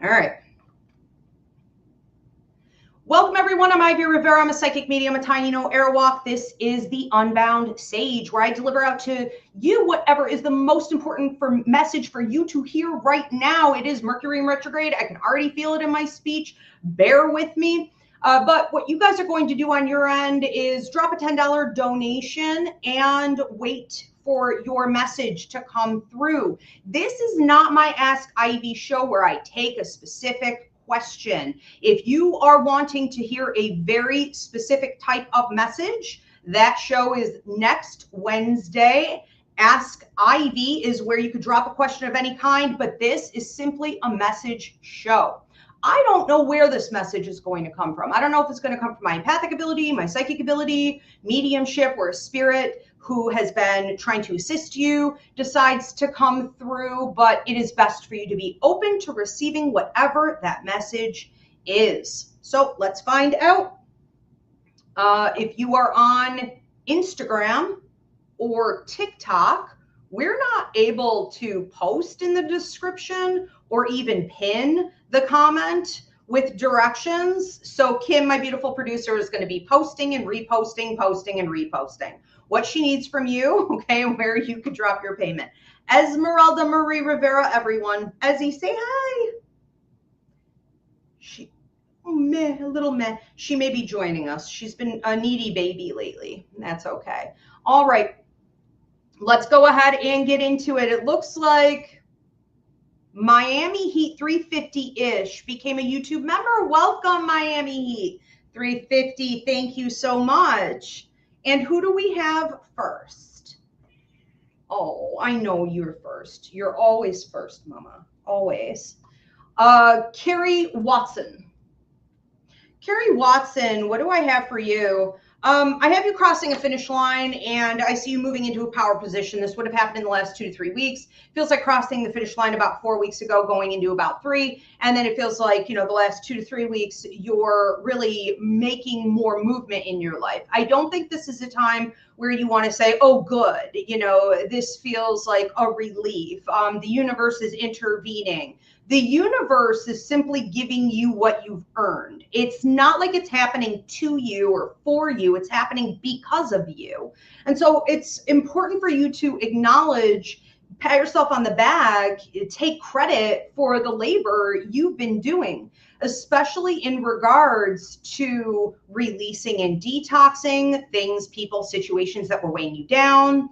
All right. Welcome, everyone. I'm Ivy Rivera. I'm a psychic medium, a tiny no airwalk. This is the Unbound Sage, where I deliver out to you whatever is the most important message for you to hear right now. It is Mercury in retrograde. I can already feel it in my speech. Bear with me. But what you guys are going to do on your end is drop a $10 donation and wait for your message to come through. This is not my Ask Ivy show where I take a specific question. If you are wanting to hear a very specific type of message, that show is next Wednesday. Ask Ivy is where you could drop a question of any kind, but this is simply a message show. I don't know where this message is going to come from. I don't know if it's going to come from my empathic ability, my psychic ability, mediumship, or a spirit who has been trying to assist you decides to come through, but it is best for you to be open to receiving whatever that message is. So let's find out. If you are on Instagram or TikTok, we're not able to post in the description or even pin the comment with directions. So Kim, my beautiful producer, is going to be posting and reposting, posting and reposting what she needs from you, okay, where you could drop your payment. Esmeralda Marie Rivera, everyone. Ezzy, say hi. She, oh, meh, a little meh. She may be joining us. She's been a needy baby lately. That's okay. All right. Let's go ahead and get into it. It looks like Miami Heat 350-ish became a YouTube member. Welcome, Miami Heat 350. Thank you so much. And who do we have first? Oh, I know you're first. You're always first, Mama. Always. Carrie Watson. Carrie Watson, what do I have for you? I have you crossing a finish line, and I see you moving into a power position. This would have happened in the last 2 to 3 weeks. Feels like crossing the finish line about 4 weeks ago, going into about 3. And then it feels like, you know, the last 2 to 3 weeks, you're really making more movement in your life. I don't think this is a time where you want to say, oh, good, you know, this feels like a relief. The universe is intervening. The universe is simply giving you what you've earned. It's not like it's happening to you or for you. It's happening because of you. And so it's important for you to acknowledge, pat yourself on the back, take credit for the labor you've been doing, especially in regards to releasing and detoxing things, people, situations that were weighing you down,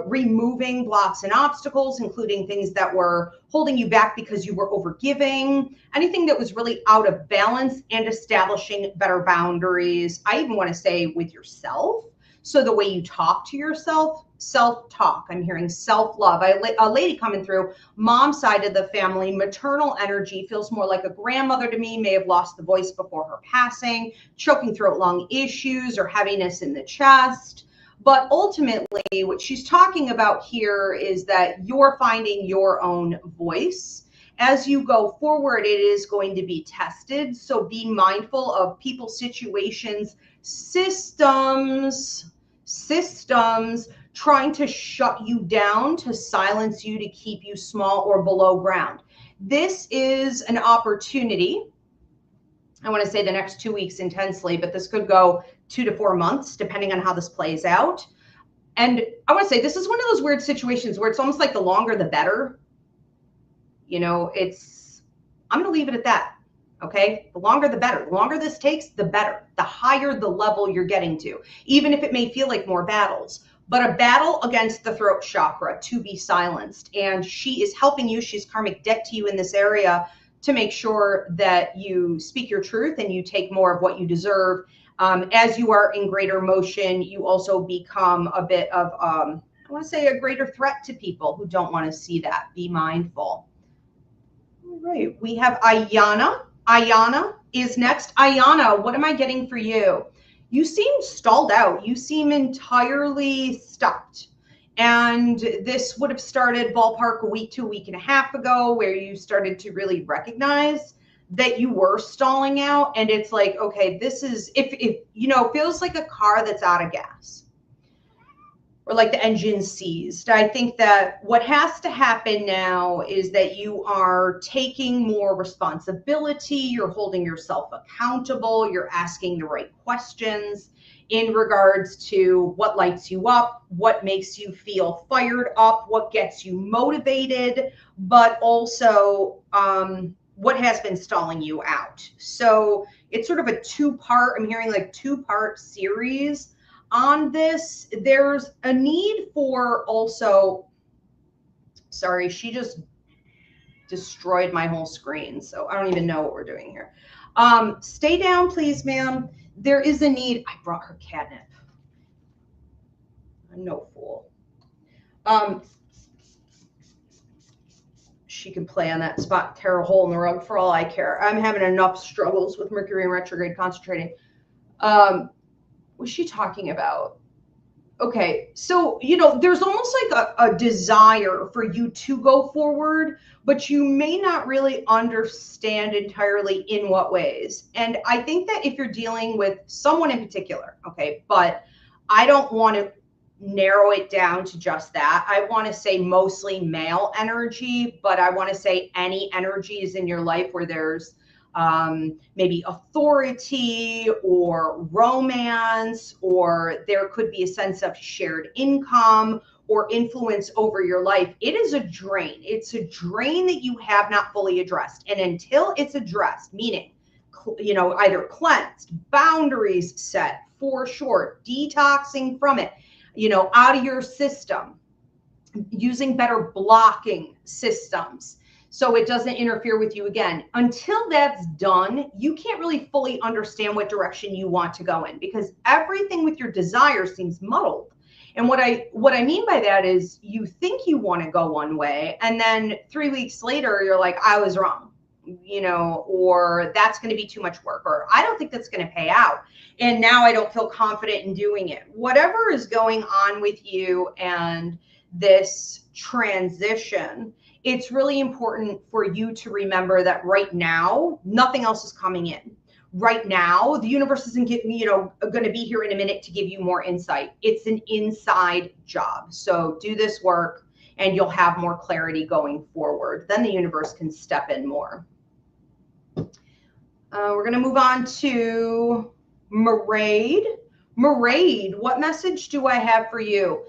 removing blocks and obstacles, including things that were holding you back because you were overgiving, anything that was really out of balance, and establishing better boundaries. I even want to say with yourself. So the way you talk to yourself, self-talk, I'm hearing self-love. A lady coming through, mom's side of the family, maternal energy, feels more like a grandmother to me, may have lost the voice before her passing, choking throat lung issues or heaviness in the chest. But ultimately, what she's talking about here is that you're finding your own voice. As you go forward, it is going to be tested. So be mindful of people, situations, systems trying to shut you down, to silence you, to keep you small or below ground. This is an opportunity. I want to say the next 2 weeks intensely, but this could go 2 to 4 months, depending on how this plays out. And I want to say this is one of those weird situations where it's almost like the longer, the better. You know, I'm going to leave it at that. Okay. The longer, the better. The longer this takes, the better. The higher the level you're getting to, even if it may feel like more battles. But a battle against the throat chakra, to be silenced. And she is helping you. She's karmic debt to you in this area to make sure that you speak your truth and you take more of what you deserve. As you are in greater motion, you also become a bit of, I want to say, a greater threat to people who don't want to see that. Be mindful. All right. We have Ayana. Ayana is next. Ayana, what am I getting for you? You seem stalled out. You seem entirely stopped. And this would have started ballpark a week to a week and a half ago, where you started to really recognize that you were stalling out. And it's like, okay, this is, if you know, feels like a car that's out of gas. or like the engine seized. I think that what has to happen now is that you are taking more responsibility. You're holding yourself accountable. You're asking the right questions in regards to what lights you up, what makes you feel fired up, what gets you motivated, but also what has been stalling you out. So it's sort of a two-part, I'm hearing like two-part series on this. There's a need for also, sorry, she just destroyed my whole screen, so I don't even know what we're doing here. Stay down, please, ma'am. There is a need. I brought her catnip. I'm no fool. She can play on that spot, tear a hole in the rug for all I care. I'm having enough struggles with Mercury in retrograde concentrating. What's she talking about? Okay, so, you know, there's almost like a desire for you to go forward, but you may not really understand entirely in what ways. And I think that if you're dealing with someone in particular, okay, but I don't want to narrow it down to just that. I want to say mostly male energy, but I want to say any energies in your life where there's maybe authority or romance, or there could be a sense of shared income or influence over your life. It is a drain. It's a drain that you have not fully addressed. And until it's addressed, meaning, you know, either cleansed, boundaries set, for short, detoxing from it, you know, out of your system, using better blocking systems, so it doesn't interfere with you again. Until that's done, you can't really fully understand what direction you want to go in, because everything with your desire seems muddled. And what I mean by that is you think you want to go one way, and then 3 weeks later, you're like, I was wrong, you know, or that's going to be too much work, or I don't think that's going to pay out. And now I don't feel confident in doing it. Whatever is going on with you and this transition, it's really important for you to remember that right now, nothing else is coming in. Right now, the universe isn't going to be here in a minute to give you more insight. It's an inside job. So do this work and you'll have more clarity going forward. Then the universe can step in more. We're going to move on to Maraid. Maraid, what message do I have for you?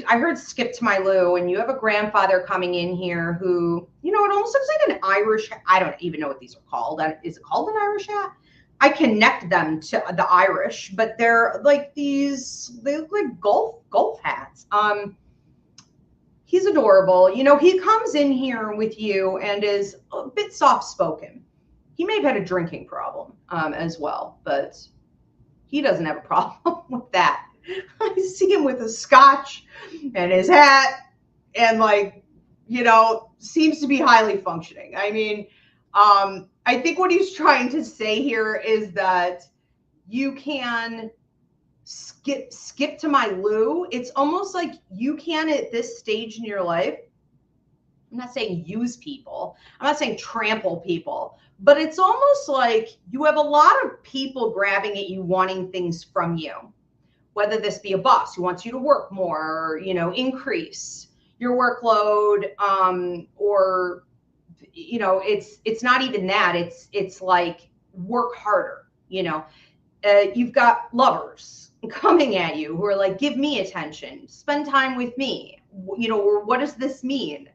I heard skip to my Lou, and you have a grandfather coming in here who, you know, it almost looks like an Irish, I don't even know what these are called. Is it called an Irish hat? I connect them to the Irish, but they're like these, they look like golf hats. He's adorable. You know, he comes in here with you and is a bit soft-spoken. He may have had a drinking problem as well, but he doesn't have a problem with that. I see him with a scotch and his hat and, like, you know, seems to be highly functioning. I mean, I think what he's trying to say here is that you can skip to my Lou. It's almost like you can, at this stage in your life, I'm not saying use people, I'm not saying trample people, but it's almost like you have a lot of people grabbing at you, wanting things from you. Whether this be a boss who wants you to work more, or, you know, increase your workload, or, you know, it's not even that. It's like work harder. You know, you've got lovers coming at you who are like, give me attention, spend time with me. You know, or what does this mean?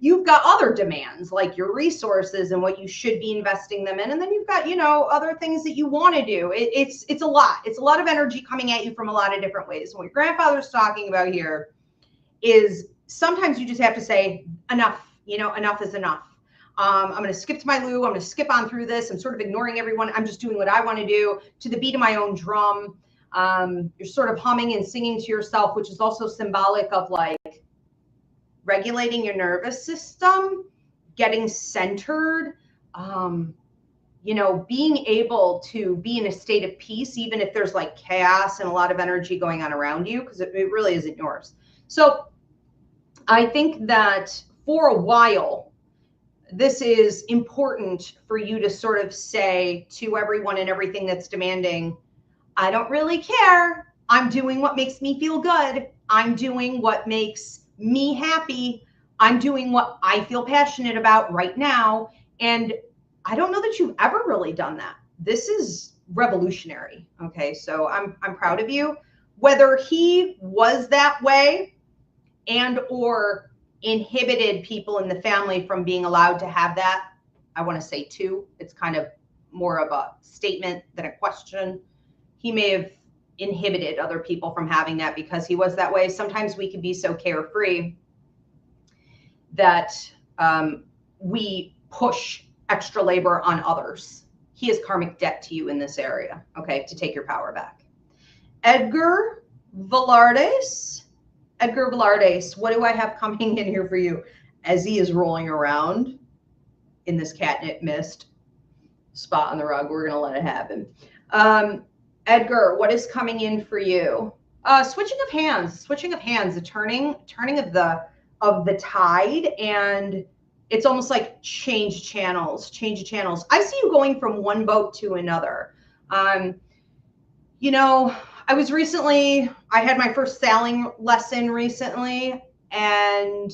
You've got other demands like your resources and what you should be investing them in. And then you've got, you know, other things that you want to do. It's a lot. It's a lot of energy coming at you from a lot of different ways. And what your grandfather's talking about here is sometimes you just have to say enough, you know, enough is enough. I'm going to skip to my Lou. I'm going to skip on through this. I'm sort of ignoring everyone. I'm just doing what I want to do to the beat of my own drum. You're sort of humming and singing to yourself, which is also symbolic of like regulating your nervous system, getting centered, you know, being able to be in a state of peace, even if there's like chaos and a lot of energy going on around you, because it really isn't yours. So I think that for a while, this is important for you to sort of say to everyone and everything that's demanding, I don't really care. I'm doing what makes me feel good. I'm doing what makes me happy. I'm doing what I feel passionate about right now. And I don't know that you've ever really done that. This is revolutionary. Okay, so I'm proud of you. Whether he was that way and or inhibited people in the family from being allowed to have that, I want to say too, it's kind of more of a statement than a question. He may have inhibited other people from having that because he was that way. Sometimes we can be so carefree that we push extra labor on others. He has karmic debt to you in this area, okay, to take your power back. Edgar Velardes, what do I have coming in here for you? As he is rolling around in this catnip mist spot on the rug, we're going to let it happen. Edgar, what is coming in for you? Switching of hands, the turning of the tide, and it's almost like change of channels. I see you going from one boat to another. You know, I had my first sailing lesson recently, and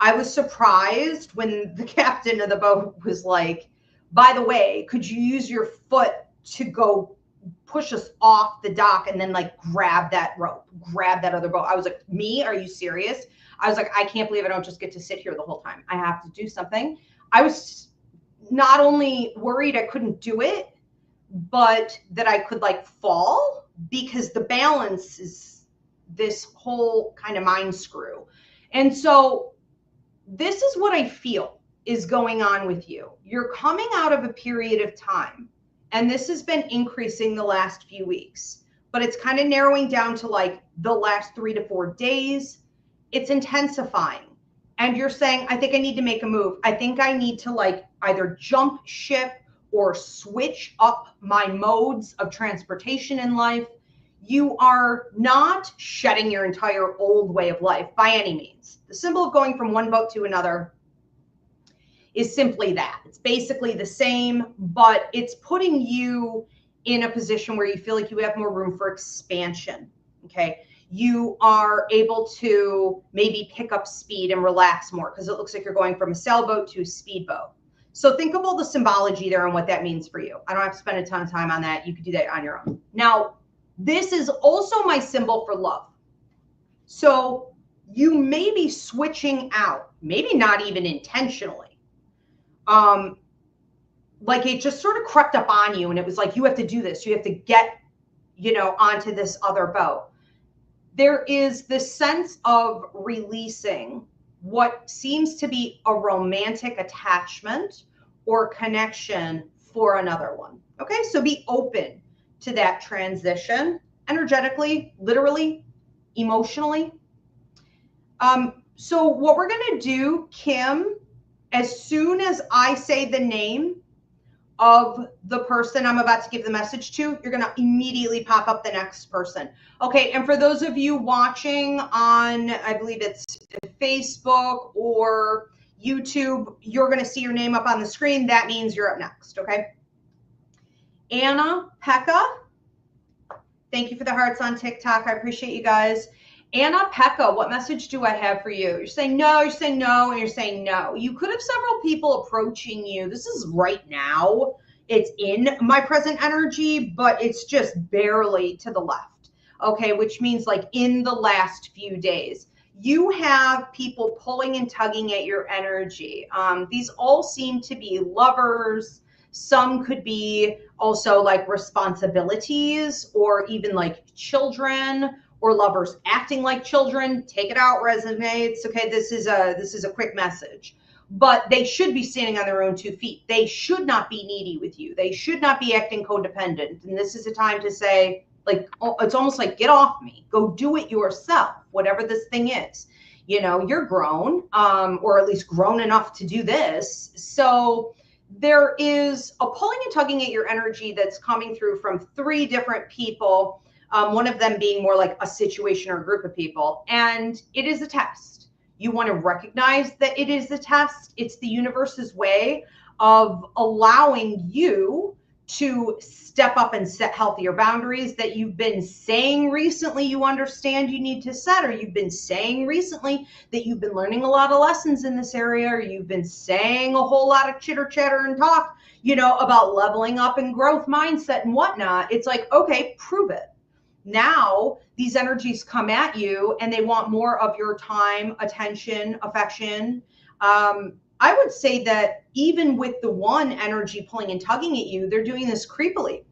I was surprised when the captain of the boat was like, by the way, could you use your foot to go push us off the dock and then like grab that rope, grab that other boat? I was like, me? Are you serious? I was like, I can't believe I don't just get to sit here the whole time. I have to do something. I was not only worried I couldn't do it, but that I could like fall, because the balance is this whole kind of mind screw. And so this is what I feel is going on with you. You're coming out of a period of time, and this has been increasing the last few weeks, but it's kind of narrowing down to like the last 3 to 4 days. It's intensifying. And you're saying, I think I need to make a move. I think I need to like either jump ship or switch up my modes of transportation in life. You are not shedding your entire old way of life by any means. The symbol of going from one boat to another is simply that. It's basically the same, but it's putting you in a position where you feel like you have more room for expansion, okay? You are able to maybe pick up speed and relax more, because it looks like you're going from a sailboat to a speedboat. So think of all the symbology there and what that means for you. I don't have to spend a ton of time on that. You could do that on your own. Now, this is also my symbol for love. So you may be switching out, maybe not even intentionally. Like it just sort of crept up on you, and it was like, you have to do this. You have to get, onto this other boat. There is this sense of releasing what seems to be a romantic attachment or connection for another one. Okay, so be open to that transition energetically, literally, emotionally. So what we're going to do, Kim, as soon as I say the name of the person I'm about to give the message to, you're going to immediately pop up the next person. Okay, and for those of you watching on, I believe it's Facebook or YouTube, you're going to see your name up on the screen. That means you're up next, okay? Anna Pekka, thank you for the hearts on TikTok. I appreciate you guys. Anna Pekka, what message do I have for you? You're saying no, you're saying no, and you're saying no. You could have several people approaching you. This is right now. It's in my present energy, but it's just barely to the left. Okay, which means like in the last few days. You have people pulling and tugging at your energy. These all seem to be lovers. Some could be also like responsibilities, or even like children, or lovers acting like children. Take it out, resonates. Okay, this is a quick message. But they should be standing on their own 2 feet. They should not be needy with you. They should not be acting codependent. And this is a time to say, like, it's almost like, get off me. Go do it yourself, whatever this thing is. You're grown, or at least grown enough to do this. So there is a pulling and tugging at your energy that's coming through from 3 different people. One of them being more like a situation or a group of people. And it is a test. You want to recognize that it is a test. It's the universe's way of allowing you to step up and set healthier boundaries that you've been saying recently you understand you need to set, or you've been saying recently that you've been learning a lot of lessons in this area, or you've been saying a whole lot of chitter chatter and talk, you know, about leveling up and growth mindset and whatnot. It's like, okay, prove it. Now these energies come at you and they want more of your time, attention, affection. I would say that even with the one energy pulling and tugging at you, they're doing this creepily.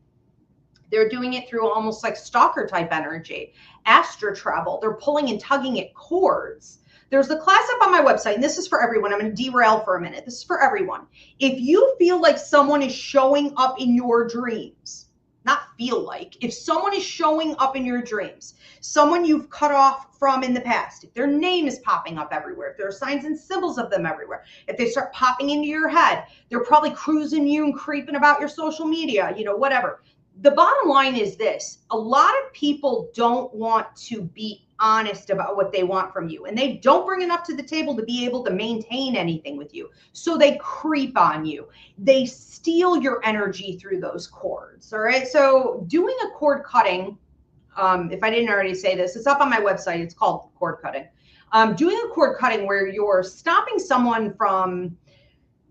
They're doing it through almost like stalker type energy, astral travel. They're pulling and tugging at cords. There's a class up on my website, and this is for everyone. I'm going to derail for a minute. This is for everyone. If you feel like someone is showing up in your dreams, not feel like, if someone is showing up in your dreams, someone you've cut off from in the past, if their name is popping up everywhere, if there are signs and symbols of them everywhere, if they start popping into your head, they're probably cruising you and creeping about your social media, you know, whatever. The bottom line is this: a lot of people don't want to be honest about what they want from you, and they don't bring enough to the table to be able to maintain anything with you. So they creep on you. They steal your energy through those cords. All right. So doing a cord cutting, if I didn't already say this, it's up on my website. It's called cord cutting. Doing a cord cutting where you're stopping someone from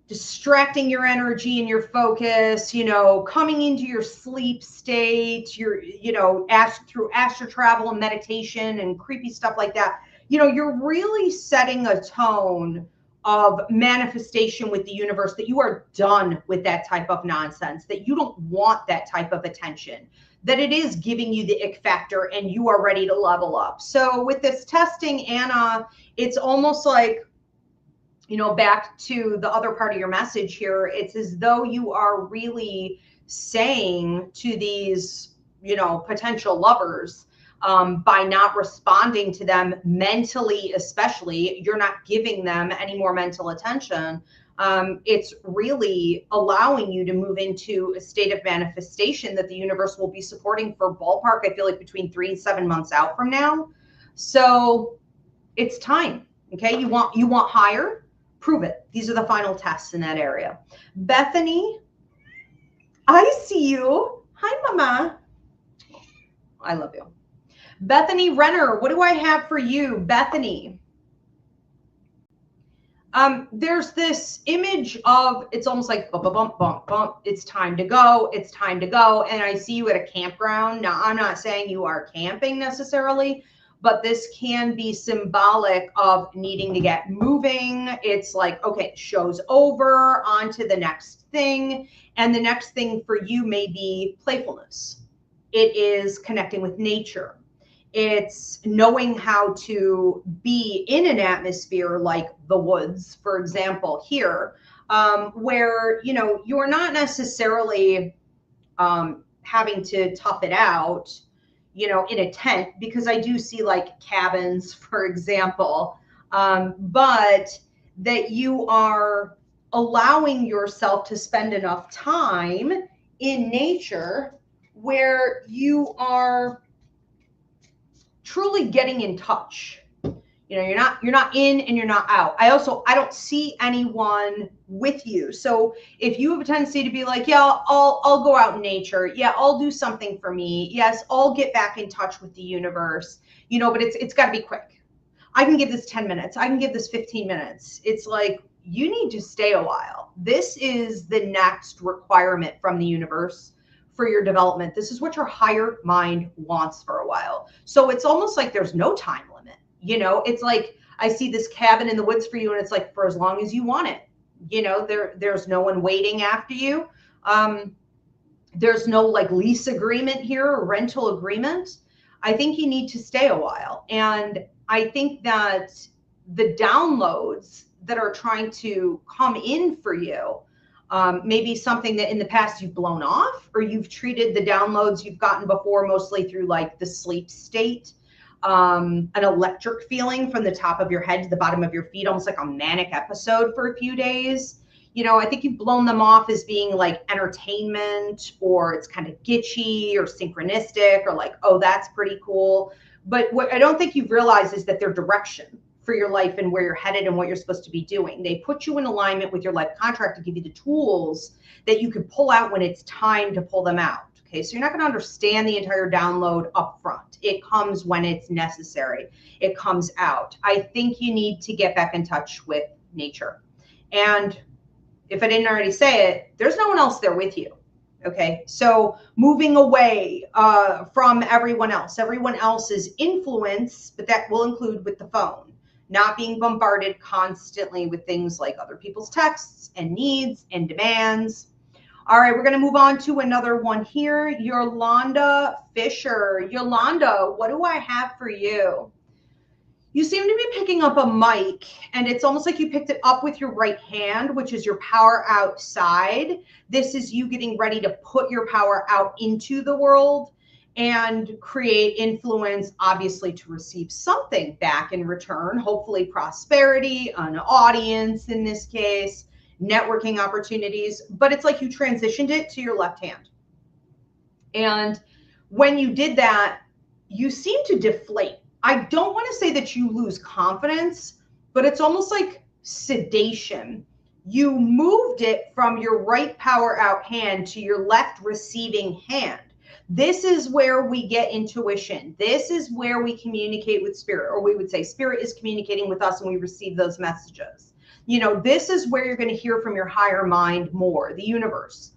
distracting your energy and your focus, you know, coming into your sleep state, you know, through astral travel and meditation and creepy stuff like that. You know, you're really setting a tone of manifestation with the universe that you are done with that type of nonsense, that you don't want that type of attention, that it is giving you the ick factor and you are ready to level up. So with this testing, Anna, it's almost like, you know, back to the other part of your message here, it's as though you are really saying to these, you know, potential lovers, by not responding to them mentally, especially, you're not giving them any more mental attention. It's really allowing you to move into a state of manifestation that the universe will be supporting for ballpark, I feel like between 3 and 7 months out from now. So it's time. Okay. You want higher. Prove it. These are the final tests in that area. Bethany, I see you. Hi, Mama. I love you. Bethany Renner, what do I have for you, Bethany? There's this image of, it's almost like bump, bump, bump, bump. It's time to go. It's time to go. And I see you at a campground. Now, I'm not saying you are camping necessarily, but this can be symbolic of needing to get moving. It's like, okay, show's over, on to the next thing. And the next thing for you may be playfulness. It is connecting with nature. It's knowing how to be in an atmosphere like the woods, for example, here, where, you know, you're not necessarily having to tough it out, you know, in a tent, because I do see like cabins, for example, but that you are allowing yourself to spend enough time in nature where you are truly getting in touch. You know, you're not in and you're not out. I don't see anyone with you. So if you have a tendency to be like, yeah, I'll go out in nature. Yeah, I'll do something for me. Yes, I'll get back in touch with the universe, you know, but it's got to be quick. I can give this 10 minutes. I can give this 15 minutes. It's like, you need to stay a while. This is the next requirement from the universe for your development. This is what your higher mind wants for a while. So it's almost like there's no time limit. You know, it's like, I see this cabin in the woods for you, and it's like, for as long as you want it. You know, there's no one waiting after you. There's no like lease agreement here or rental agreement. I think you need to stay a while. And I think that the downloads that are trying to come in for you, maybe something that in the past you've blown off, or you've treated the downloads you've gotten before mostly through like the sleep state, an electric feeling from the top of your head to the bottom of your feet, almost like a manic episode for a few days. You know, I think you've blown them off as being like entertainment, or it's kind of gitchy or synchronistic, or like, oh, that's pretty cool. But what I don't think you've realized is that they're direction for your life and where you're headed and what you're supposed to be doing. They put you in alignment with your life contract to give you the tools that you can pull out when it's time to pull them out. Okay, so you're not going to understand the entire download up front. It comes when it's necessary. It comes out. I think you need to get back in touch with nature. And if I didn't already say it, there's no one else there with you. Okay, so moving away from everyone else's influence, but that will include with the phone, not being bombarded constantly with things like other people's texts and needs and demands. All right, we're going to move on to another one here. Yolanda Fisher. Yolanda, what do I have for you? You seem to be picking up a mic, and it's almost like you picked it up with your right hand, which is your power outside. This is you getting ready to put your power out into the world and create influence, obviously to receive something back in return, hopefully prosperity, an audience in this case, networking opportunities, but it's like you transitioned it to your left hand. And when you did that, you seem to deflate. I don't want to say that you lose confidence, but it's almost like sedation. You moved it from your right power out hand to your left receiving hand. This is where we get intuition. This is where we communicate with spirit, or we would say spirit is communicating with us and we receive those messages. You know, this is where you're going to hear from your higher mind more, the universe.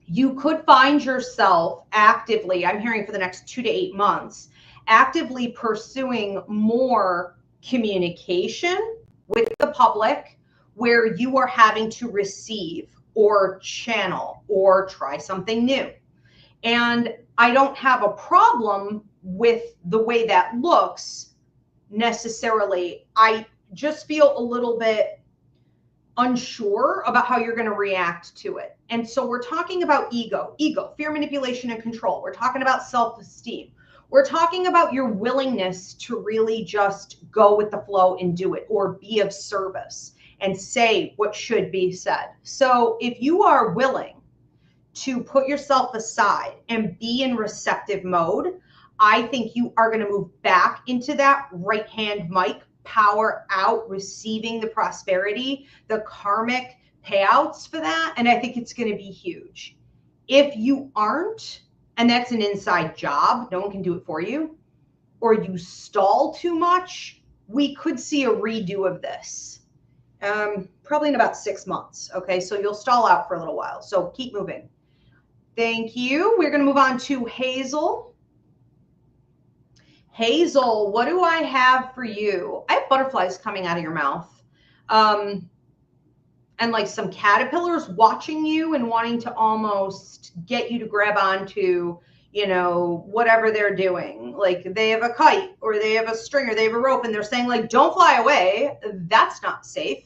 You could find yourself actively, I'm hearing for the next 2 to 8 months, actively pursuing more communication with the public where you are having to receive or channel or try something new. And I don't have a problem with the way that looks necessarily. I just feel a little bit unsure about how you're going to react to it. And so we're talking about ego, fear, manipulation, and control. We're talking about self-esteem. We're talking about your willingness to really just go with the flow and do it, or be of service and say what should be said. So if you are willing to put yourself aside and be in receptive mode, I think you are going to move back into that right hand mic, power out, receiving the prosperity, the karmic payouts for that. And I think it's going to be huge. If you aren't, and that's an inside job, no one can do it for you, or you stall too much, we could see a redo of this. Probably in about 6 months. Okay, so you'll stall out for a little while. So keep moving. Thank you. We're going to move on to Hazel. Hazel, what do I have for you? I have butterflies coming out of your mouth. And like some caterpillars watching you and wanting to almost get you to grab onto, you know, whatever they're doing. Like they have a kite or they have a string or they have a rope and they're saying like, don't fly away. That's not safe.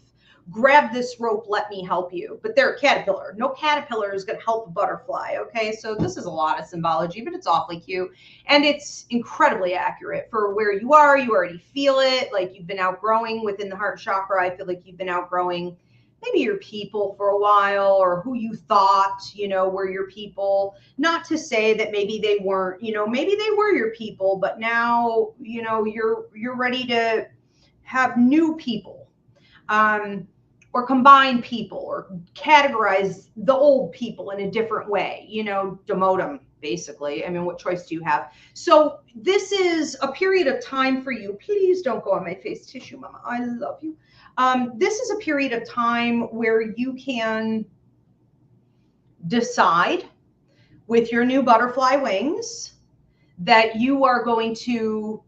Grab this rope, let me help you. But they're a caterpillar. No caterpillar is going to help a butterfly. Okay, so this is a lot of symbology, but it's awfully cute. And it's incredibly accurate for where you are. You already feel it. Like you've been outgrowing within the heart chakra. I feel like you've been outgrowing maybe your people for a while, or who you thought, you know, were your people. Not to say that maybe they weren't, you know, maybe they were your people, but now, you know, you're ready to have new people. Or combine people, or categorize the old people in a different way, you know, demote them, basically. I mean, what choice do you have? So this is a period of time for you. Please don't go on my face tissue, Mama. I love you. This is a period of time where you can decide with your new butterfly wings that you are going to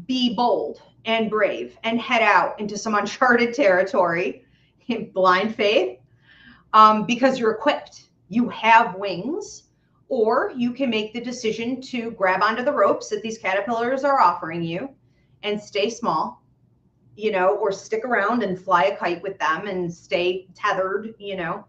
be bold and brave and head out into some uncharted territory in blind faith, because you're equipped. You have wings. Or you can make the decision to grab onto the ropes that these caterpillars are offering you and stay small, you know, or stick around and fly a kite with them and stay tethered, you know.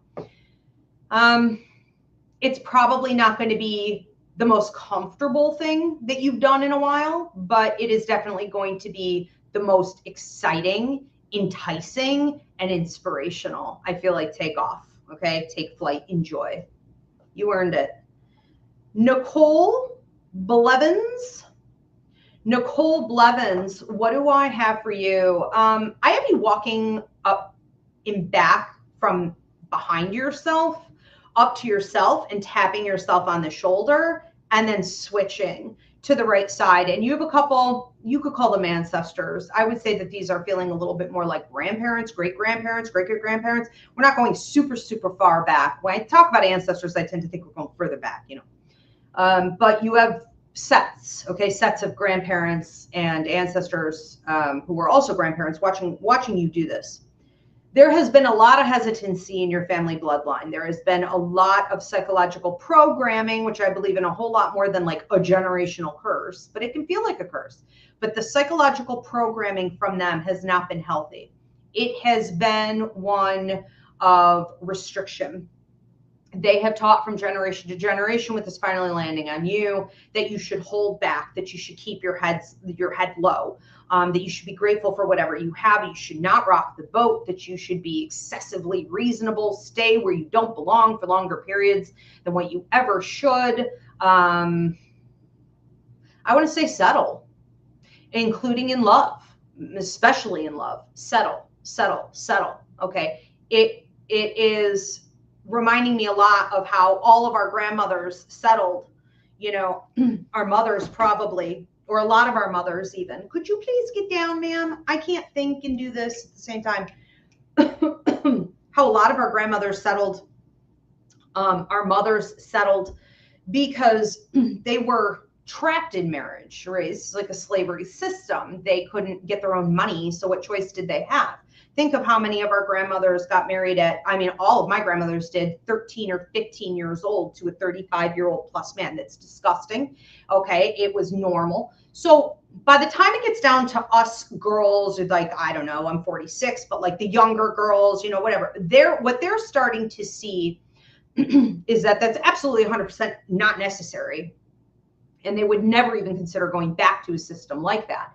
It's probably not going to be the most comfortable thing that you've done in a while, but it is definitely going to be the most exciting, enticing, and inspirational. I feel like take off, okay? Take flight, enjoy. You earned it. Nicole Blevins. Nicole Blevins, what do I have for you? I have you walking up and back from behind yourself up to yourself and tapping yourself on the shoulder and then switching to the right side. And you have a couple, you could call them ancestors. I would say that these are feeling a little bit more like grandparents, great-grandparents, great-great-grandparents. We're not going super, super far back. When I talk about ancestors, I tend to think we're going further back, you know. But you have sets, okay, sets of grandparents and ancestors who were also grandparents watching you do this. There has been a lot of hesitancy in your family bloodline. There has been a lot of psychological programming, which I believe in a whole lot more than like a generational curse, but it can feel like a curse. But the psychological programming from them has not been healthy. It has been one of restriction. They have taught from generation to generation, with this finally landing on you, that you should hold back, that you should keep your head low, that you should be grateful for whatever you have. You should not rock the boat, that you should be excessively reasonable, stay where you don't belong for longer periods than what you ever should. I want to say settle, including in love, especially in love. Settle, settle, settle. Okay. It is reminding me a lot of how all of our grandmothers settled, you know, our mothers probably, or a lot of our mothers even. Could you please get down, ma'am? I can't think and do this at the same time. How a lot of our grandmothers settled, our mothers settled because they were trapped in marriage, right? It's like a slavery system. They couldn't get their own money. So what choice did they have? Think of how many of our grandmothers got married at, I mean, all of my grandmothers did, 13 or 15 years old to a 35-year-old plus man. That's disgusting. Okay. It was normal. So by the time it gets down to us girls, like, I don't know, I'm 46, but like the younger girls, you know, whatever, what they're starting to see is that that's absolutely 100% not necessary. And they would never even consider going back to a system like that.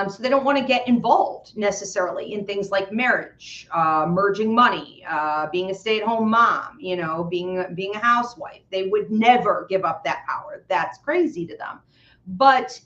So they don't want to get involved necessarily in things like marriage, merging money, being a stay-at-home mom, you know, being a housewife. They would never give up that power. That's crazy to them. But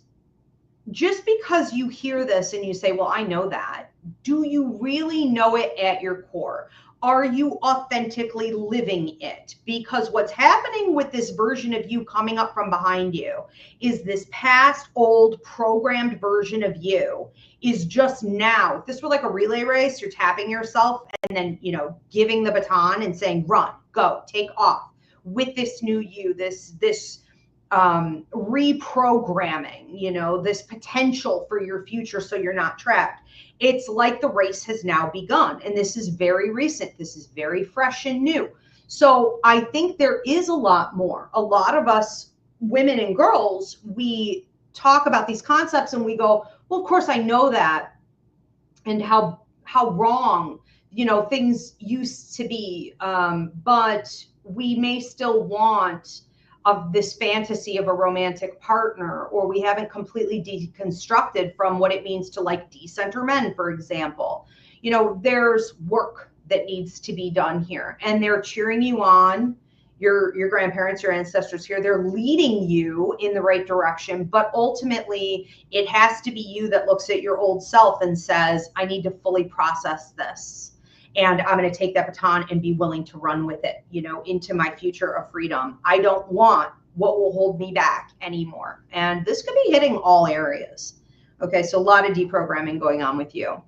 just because you hear this and you say, well, I know that, do you really know it at your core? Are you authentically living it? Because what's happening with this version of you coming up from behind you is this past old programmed version of you is just now. If this were like a relay race, you're tapping yourself and then, you know, giving the baton and saying, run, go, take off with this new you, this reprogramming, you know, this potential for your future so you're not trapped. It's like the race has now begun, and this is very recent. This is very fresh and new. So I think there is a lot more. A lot of us women and girls, we talk about these concepts and we go, well, of course I know that, and how wrong, you know, things used to be, but we may still want of this fantasy of a romantic partner, or we haven't completely deconstructed from what it means to like decenter men, for example. You know, there's work that needs to be done here, and they're cheering you on. Your grandparents, your ancestors here, they're leading you in the right direction, but ultimately it has to be you that looks at your old self and says, I need to fully process this. And I'm going to take that baton and be willing to run with it, you know, into my future of freedom. I don't want what will hold me back anymore. And this could be hitting all areas. Okay, so a lot of deprogramming going on with you.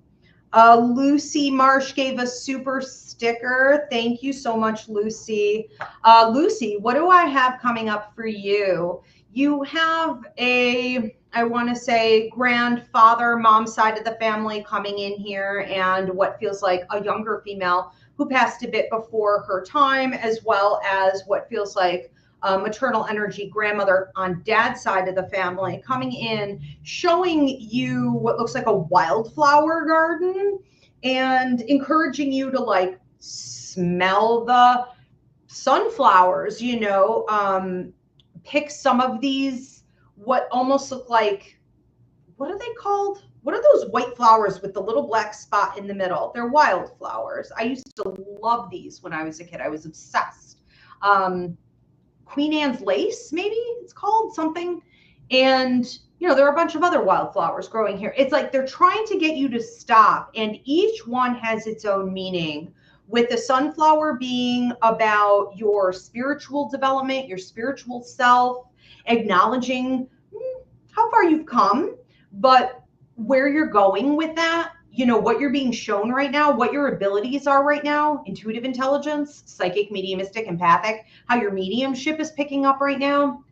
Lucy Marsh gave a super sticker. Thank you so much, Lucy. Lucy, what do I have coming up for you? You have a, I want to say, grandfather, mom side of the family coming in here, and what feels like a younger female who passed a bit before her time, as well as what feels like maternal energy grandmother on dad's side of the family coming in, showing you what looks like a wildflower garden and encouraging you to like smell the sunflowers, you know, pick some of these, what almost look like, what are they called? What are those white flowers with the little black spot in the middle? They're wildflowers. I used to love these when I was a kid. I was obsessed. Queen Anne's lace, maybe it's called something. And, you know, there are a bunch of other wildflowers growing here. It's like they're trying to get you to stop, and each one has its own meaning. With the sunflower being about your spiritual development, your spiritual self, acknowledging how far you've come, but where you're going with that, you know, what you're being shown right now, what your abilities are right now, intuitive intelligence, psychic, mediumistic, empathic, how your mediumship is picking up right now.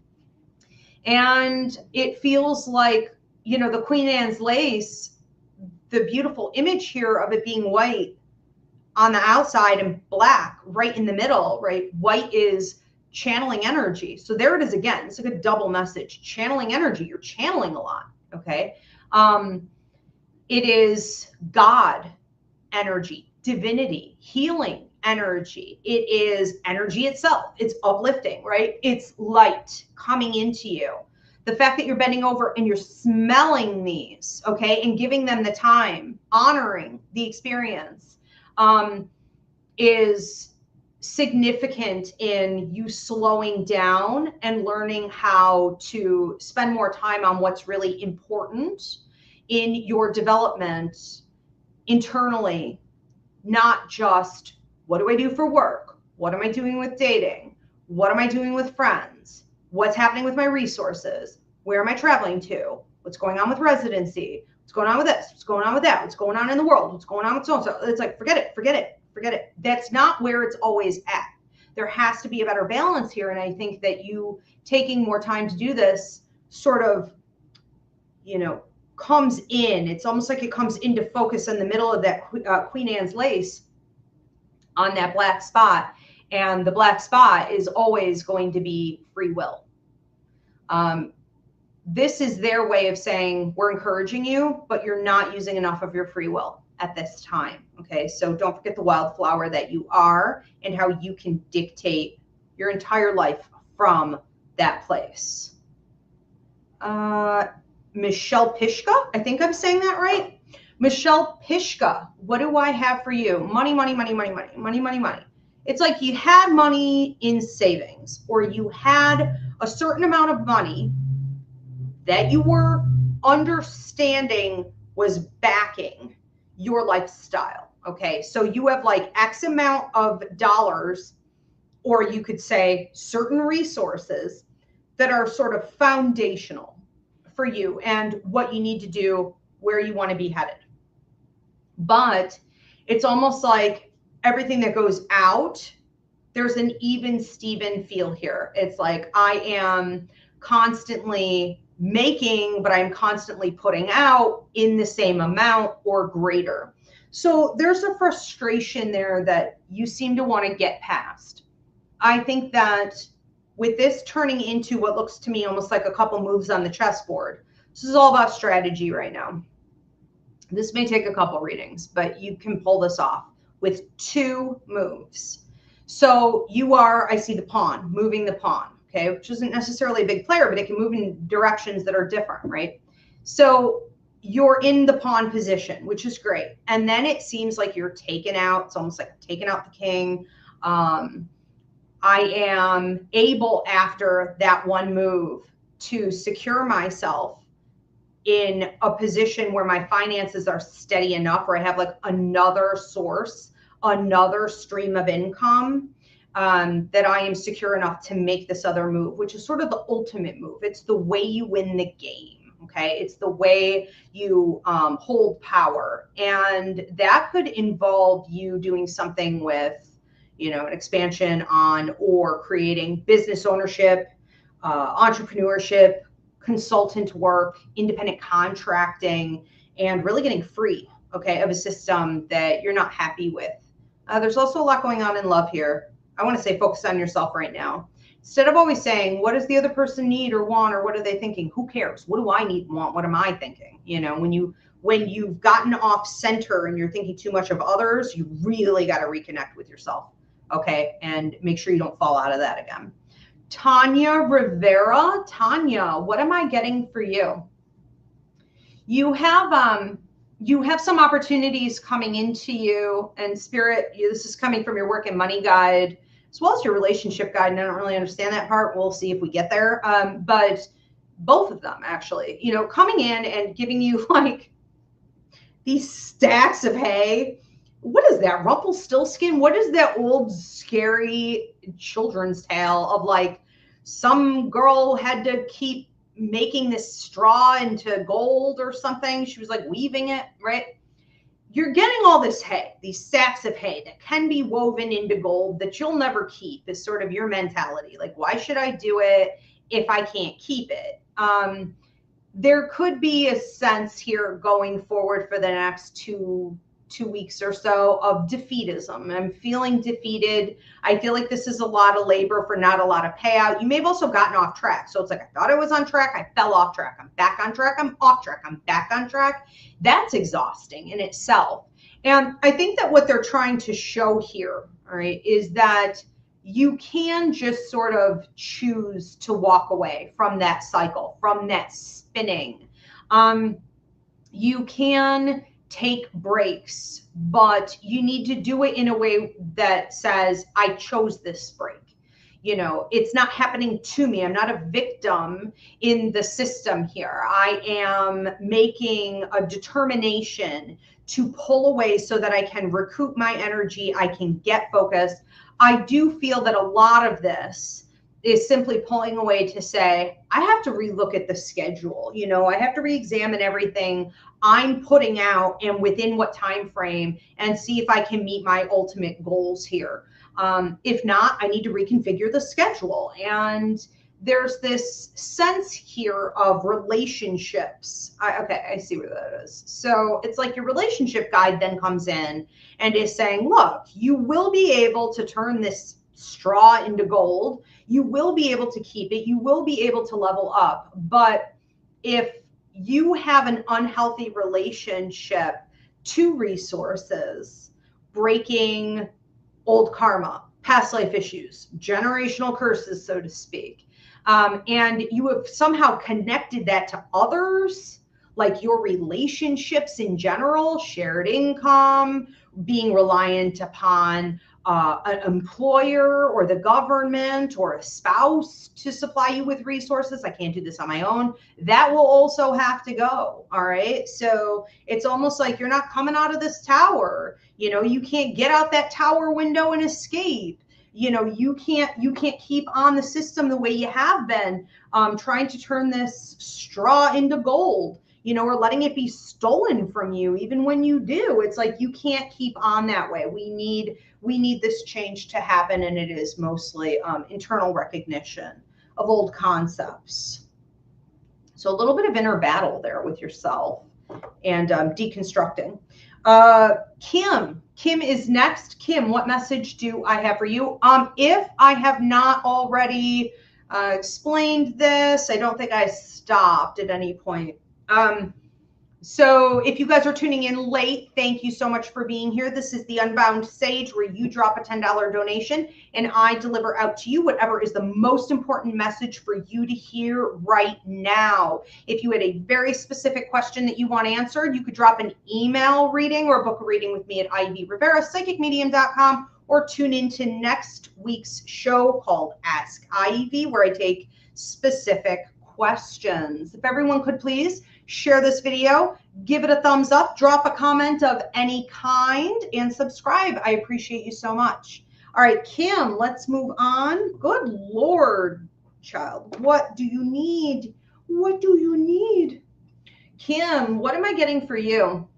And it feels like, you know, the Queen Anne's lace, the beautiful image here of it being white on the outside and black right in the middle, right? White is channeling energy. So there it is again. It's like a double message. Channeling energy. You're channeling a lot. Okay. It is God energy, divinity, healing energy. It is energy itself. It's uplifting, right? It's light coming into you. The fact that you're bending over and you're smelling these, okay, and giving them the time, honoring the experience, is significant in you slowing down and learning how to spend more time on what's really important in your development internally, not just what do I do for work? What am I doing with dating? What am I doing with friends? What's happening with my resources? Where am I traveling to? What's going on with residency? What's going on with this? What's going on with that? What's going on in the world? What's going on with so-and-so? It's like, forget it, forget it, forget it. That's not where it's always at. There has to be a better balance here. And I think that you taking more time to do this sort of, you know, comes in. It's almost like it comes into focus in the middle of that Queen Anne's lace on that black spot. And the black spot is always going to be free will. This is their way of saying, we're encouraging you, but you're not using enough of your free will at this time. Okay. So don't forget the wildflower that you are and how you can dictate your entire life from that place. Michelle Pishka, I think I'm saying that right. Michelle Pishka, what do I have for you? Money, money, money, money, money, money, money, money. It's like you had money in savings, or you had a certain amount of money that you were understanding was backing your lifestyle. Okay. So you have like X amount of dollars, or you could say certain resources that are sort of foundational for you and what you need to do, where you want to be headed. But it's almost like everything that goes out, there's an even Steven feel here. It's like I am constantly making, but I'm constantly putting out in the same amount or greater. So there's a frustration there that you seem to want to get past. I think that with this turning into what looks to me almost like a couple moves on the chessboard, this is all about strategy right now. This may take a couple readings, but you can pull this off with 2 moves. So you are, I see the pawn, moving the pawn, okay, which isn't necessarily a big player, but it can move in directions that are different, right? So you're in the pawn position, which is great. And then it seems like you're taken out. It's almost like taking out the king. I am able, after that one move, to secure myself in a position where my finances are steady enough, where I have like another source, another stream of income, that I am secure enough to make this other move, which is sort of the ultimate move. It's the way you win the game. Okay. It's the way you hold power. And that could involve you doing something with, you know, an expansion on, or creating business ownership, entrepreneurship, consultant work, independent contracting, and really getting free, okay, of a system that you're not happy with. There's also a lot going on in love here. I want to say focus on yourself right now. Instead of always saying, what does the other person need or want, or what are they thinking? Who cares? What do I need and want? What am I thinking? You know, when you've gotten off center and you're thinking too much of others, you really got to reconnect with yourself, okay, and make sure you don't fall out of that again. Tanya Rivera. Tanya, what am I getting for you? You have some opportunities coming into you, and spirit, this is coming from your work and money guide, as well as your relationship guide. And I don't really understand that part. We'll see if we get there. But both of them actually, you know, coming in and giving you like these stacks of hay. What is that? Rumpelstiltskin? What is that old scary children's tale of like some girl had to keep making this straw into gold or something? She was like weaving it, right? You're getting all this hay, these sacks of hay that can be woven into gold that you'll never keep, is sort of your mentality. Like, why should I do it if I can't keep it? There could be a sense here going forward for the next two weeks or so of defeatism. I'm feeling defeated. I feel like this is a lot of labor for not a lot of payout. You may have also gotten off track. So it's like, I thought I was on track. I fell off track. I'm back on track. I'm off track. I'm back on track. That's exhausting in itself. And I think that what they're trying to show here, all right, is that you can just sort of choose to walk away from that cycle, from that spinning. You can take breaks, but you need to do it in a way that says, I chose this break. You know, it's not happening to me. I'm not a victim in the system here. I am making a determination to pull away so that I can recoup my energy. I can get focused. I do feel that a lot of this is simply pulling away to say, I have to relook at the schedule. You know, I have to re-examine everything I'm putting out and within what time frame, and see if I can meet my ultimate goals here. If not, I need to reconfigure the schedule. And there's this sense here of relationships. I see where that is. So it's like your relationship guide then comes in and is saying, look, you will be able to turn this straw into gold. You will be able to keep it. You will be able to level up. But if you have an unhealthy relationship to resources, breaking old karma, past life issues, generational curses, so to speak, and you have somehow connected that to others, like your relationships in general, shared income, being reliant upon an employer or the government or a spouse to supply you with resources. I can't do this on my own. That will also have to go. All right. So it's almost like you're not coming out of this tower. You know, you can't get out that tower window and escape. You know, you can't keep on the system the way you have been, trying to turn this straw into gold, you know, or letting it be stolen from you. Even when you do, it's like, you can't keep on that way. We need this change to happen. And it is mostly internal recognition of old concepts. So a little bit of inner battle there with yourself and deconstructing. Kim is next. Kim, what message do I have for you? If I have not already explained this, I don't think I stopped at any point. So if you guys are tuning in late, thank you so much for being here. This is the Unbound Sage, where you drop a $10 donation and I deliver out to you whatever is the most important message for you to hear right now. If you had a very specific question that you want answered, you could drop an email reading or book a reading with me at Ivy Rivera Psychic Medium.com, or tune into next week's show called Ask Ivy, where I take specific questions. If everyone could please share this video, give it a thumbs up, drop a comment of any kind, and subscribe. I appreciate you so much. All right, Kim, let's move on. Good Lord, child. What do you need? What do you need? Kim, what am I getting for you?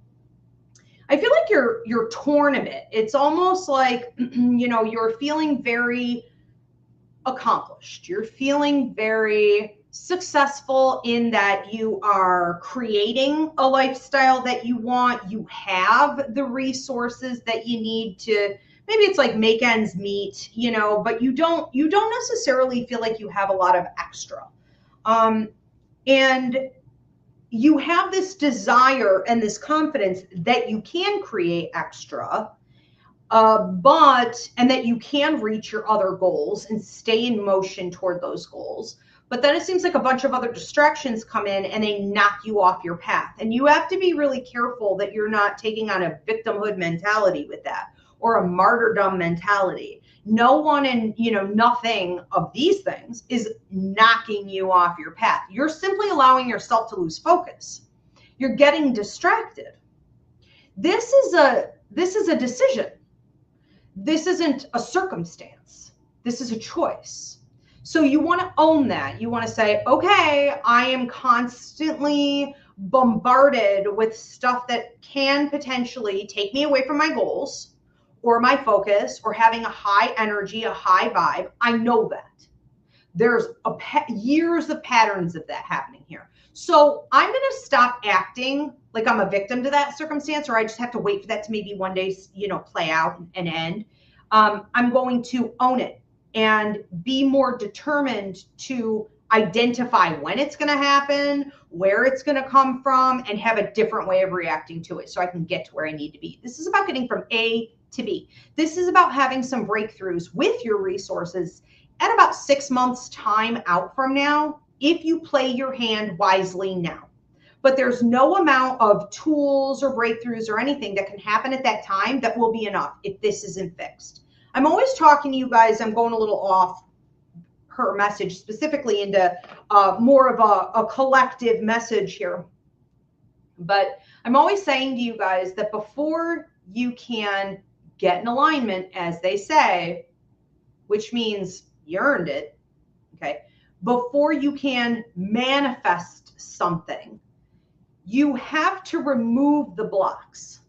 I feel like you're torn a bit. It's almost like, you know, you're feeling very accomplished. You're feeling very successful in that you are creating a lifestyle that you want. You have the resources that you need to, maybe it's like make ends meet, you know, but you don't necessarily feel like you have a lot of extra. And you have this desire and this confidence that you can create extra, and that you can reach your other goals and stay in motion toward those goals. But then it seems like a bunch of other distractions come in and they knock you off your path. And you have to be really careful that you're not taking on a victimhood mentality with that, or a martyrdom mentality. No one and, nothing of these things is knocking you off your path. You're simply allowing yourself to lose focus. You're getting distracted. This is a decision. This isn't a circumstance. This is a choice. So you want to own that. You want to say, okay, I am constantly bombarded with stuff that can potentially take me away from my goals or my focus or having a high energy, a high vibe. I know that. There's years of patterns of that happening here. So I'm going to stop acting like I'm a victim to that circumstance, or I just have to wait for that to maybe one day, play out and end. I'm going to own it and be more determined to identify when it's going to happen, where it's going to come from, and have a different way of reacting to it so I can get to where I need to be. This is about getting from A to B. This is about having some breakthroughs with your resources at about 6 months time out from now, if you play your hand wisely now. But there's no amount of tools or breakthroughs or anything that can happen at that time that will be enough if this isn't fixed. I'm always talking to you guys, I'm going a little off her message specifically into more of a collective message here. But I'm always saying to you guys that before you can get in alignment, as they say, which means you earned it, okay? Before you can manifest something, you have to remove the blocks.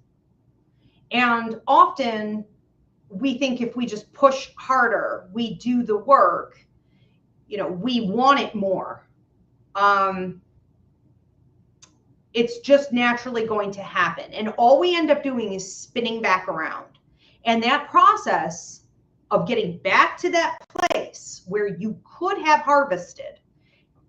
And often we think if we just push harder, we do the work, we want it more. It's just naturally going to happen. And all we end up doing is spinning back around. And that process of getting back to that place where you could have harvested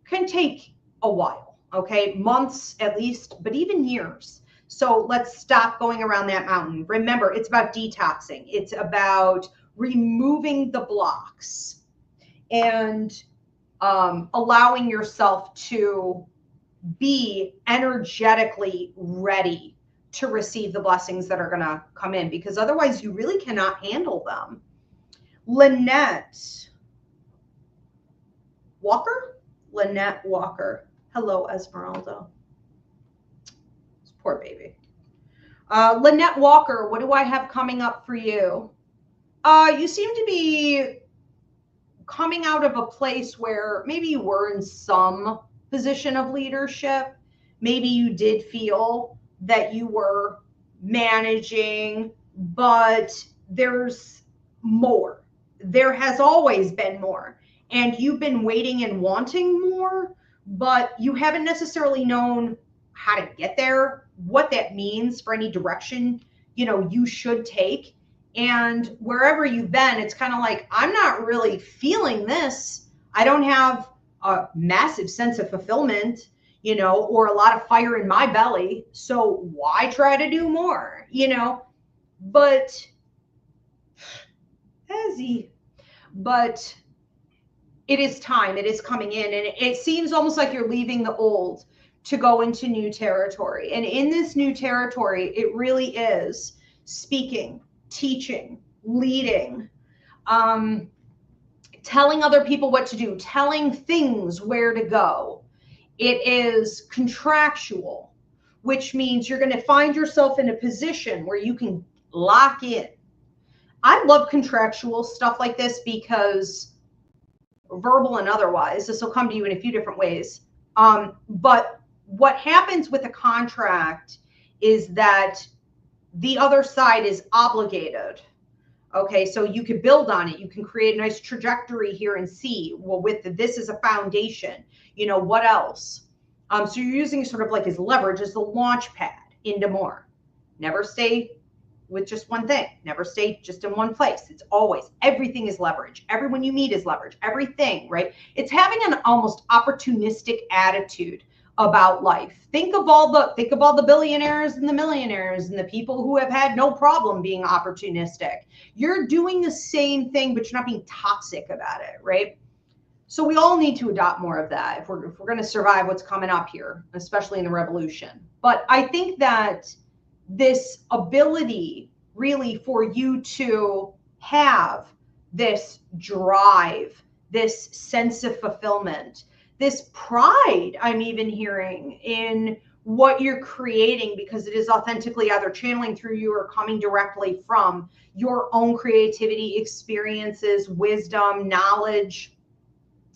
can take a while, okay? Months at least, but even years. So let's stop going around that mountain. Remember, it's about detoxing. It's about removing the blocks and allowing yourself to be energetically ready to receive the blessings that are going to come in, because otherwise you really cannot handle them. Lynette Walker? Lynette Walker. Hello, Esmeralda. Poor baby. Lynette Walker, what do I have coming up for you? You seem to be coming out of a place where maybe you were in some position of leadership. Maybe you did feel that you were managing, but there's more. There has always been more. And you've been waiting and wanting more, but you haven't necessarily known how to get there, what that means for any direction, you should take. And wherever you've been, it's kind of like, I'm not really feeling this. I don't have a massive sense of fulfillment, or a lot of fire in my belly. So why try to do more, but it is time. It is coming in, and it seems almost like you're leaving the old to go into new territory. And in this new territory, it really is speaking, teaching, leading, telling other people what to do, telling things where to go. It is contractual, which means you're going to find yourself in a position where you can lock in. I love contractual stuff like this because verbal and otherwise, this will come to you in a few different ways. But what happens with a contract is that the other side is obligated. Okay, so you can build on it. You can create a nice trajectory here and see, well, with this as a foundation, what else? So you're using sort of like as leverage, as the launch pad into more. Never stay with just one thing. Never stay just in one place. It's always, everything is leverage. Everyone you meet is leverage. Everything, right? It's having an almost opportunistic attitude about life. Think of all the billionaires and the millionaires and the people who have had no problem being opportunistic. You're doing the same thing, but you're not being toxic about it, right? So we all need to adopt more of that if we're going to survive what's coming up here, especially in the revolution. But I think that this ability really for you to have this drive, this sense of fulfillment, this pride I'm even hearing in what you're creating, because it is authentically either channeling through you or coming directly from your own creativity, experiences, wisdom, knowledge.